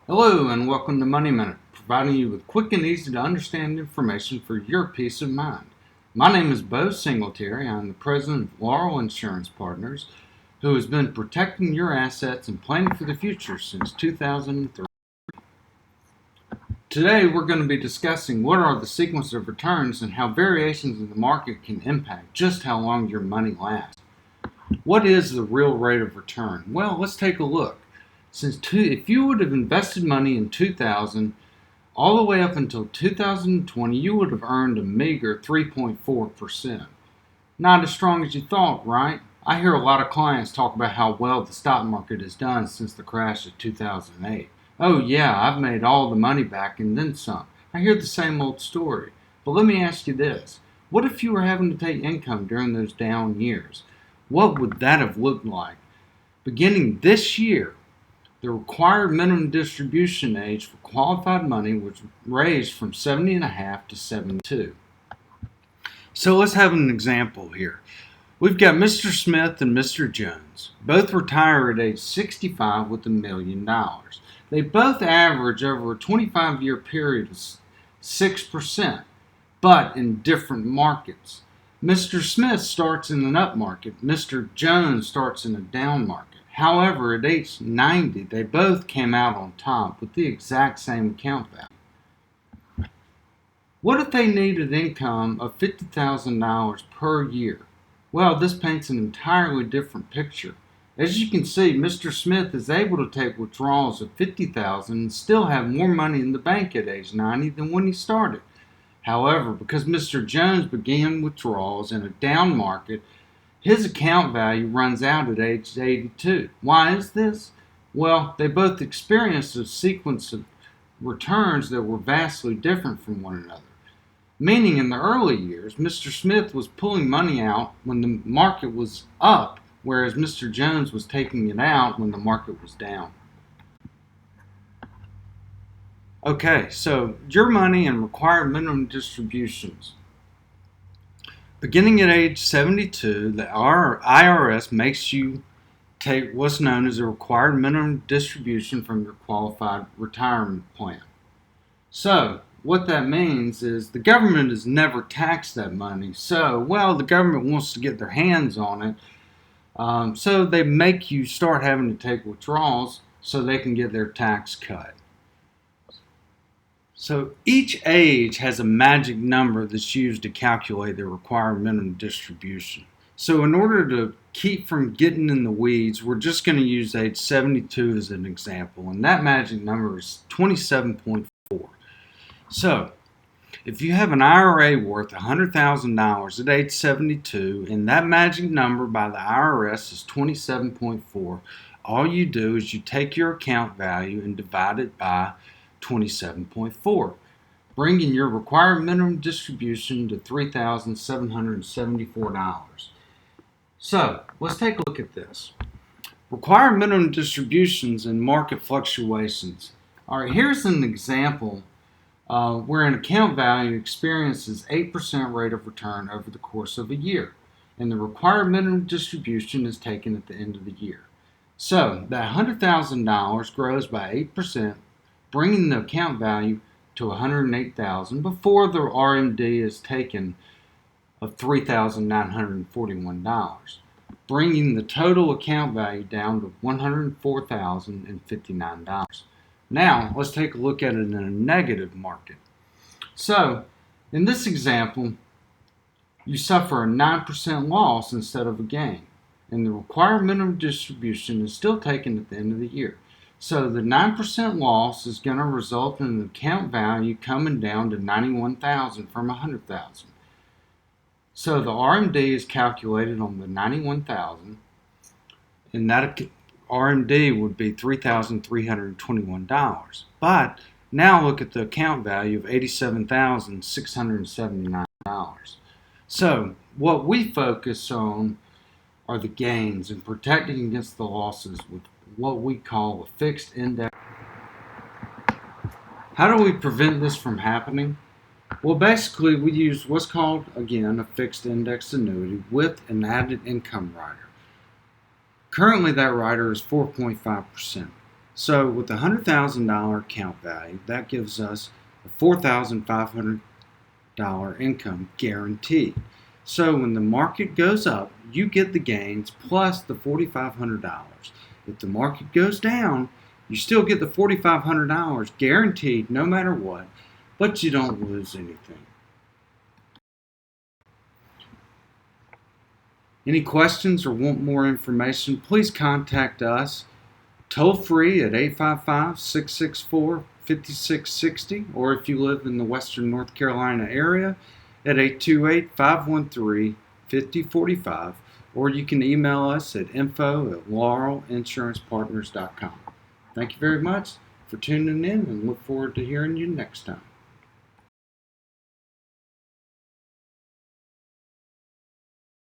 Hello and welcome to Money Minute, providing you with quick and easy to understand information for your peace of mind. My name is Bo Singletary. I'm the president of Laurel Insurance Partners, who has been protecting your assets and planning for the future since 2003. Today we're going to be discussing what are the sequence of returns and how variations in the market can impact just how long your money lasts. What is the real rate of return? Well, let's take a look. If you would have invested money in 2000 all the way up until 2020, you would have earned a meager 3.4%. Not as strong as you thought, right? I hear a lot of clients talk about how well the stock market has done since the crash of 2008. Oh yeah, I've made all the money back and then some. I hear the same old story. But let me ask you this. What if you were having to take income during those down years? What would that have looked like? Beginning this year, the required minimum distribution age for qualified money was raised from 70 and a half to 72. So let's have an example here. We've got Mr. Smith and Mr. Jones. Both retire at age 65 with $1 million. They both average over a 25-year period of 6%, but in different markets. Mr. Smith starts in an up market. Mr. Jones starts in a down market. However, at age 90, they both came out on top with the exact same account value. What if they needed income of $50,000 per year? Well, this paints an entirely different picture. As you can see, Mr. Smith is able to take withdrawals of $50,000 and still have more money in the bank at age 90 than when he started. However, because Mr. Jones began withdrawals in a down market, his account value runs out at age 82. Why is this? Well, they both experienced a sequence of returns that were vastly different from one another. Meaning in the early years, Mr. Smith was pulling money out when the market was up, whereas Mr. Jones was taking it out when the market was down. Okay, so your money and required minimum distributions. Beginning at age 72, the IRS makes you take what's known as a required minimum distribution from your qualified retirement plan. So, what that means is the government has never taxed that money. So, the government wants to get their hands on it. So they make you start having to take withdrawals so they can get their tax cut. So each age has a magic number that's used to calculate the required minimum distribution. So in order to keep from getting in the weeds, we're just going to use age 72 as an example, and that magic number is 27.4. So if you have an IRA worth $100,000 at age 72 and that magic number by the IRS is 27.4, all you do is you take your account value and divide it by 27.4, bringing your required minimum distribution to $3,774. So let's take a look at this. Required minimum distributions and market fluctuations. All right, here's an example where an account value experiences 8% rate of return over the course of a year, and the required minimum distribution is taken at the end of the year. So that $100,000 grows by 8%, bringing the account value to $108,000 before the RMD is taken of $3,941, bringing the total account value down to $104,059. Now, let's take a look at it in a negative market. So, in this example, you suffer a 9% loss instead of a gain, and the required minimum distribution is still taken at the end of the year. So the 9% loss is going to result in the account value coming down to $91,000 from $100,000. So the RMD is calculated on the $91,000, and that RMD would be $3,321. But now look at the account value of $87,679. So what we focus on are the gains and protecting against the losses with what we call a fixed index. How do we prevent this from happening? Well, basically we use what's called, again, a fixed index annuity with an added income rider. Currently that rider is 4.5%. So with a $100,000 account value, that gives us a $4,500 income guaranteed. So when the market goes up, you get the gains plus the $4,500. If the market goes down, you still get the $4,500 guaranteed no matter what, but you don't lose anything. Any questions or want more information, please contact us toll free at 855-664-5660, or if you live in the Western North Carolina area at 828-513-5045, or you can email us at info@laurelinsurancepartners.com. Thank you very much for tuning in and look forward to hearing you next time.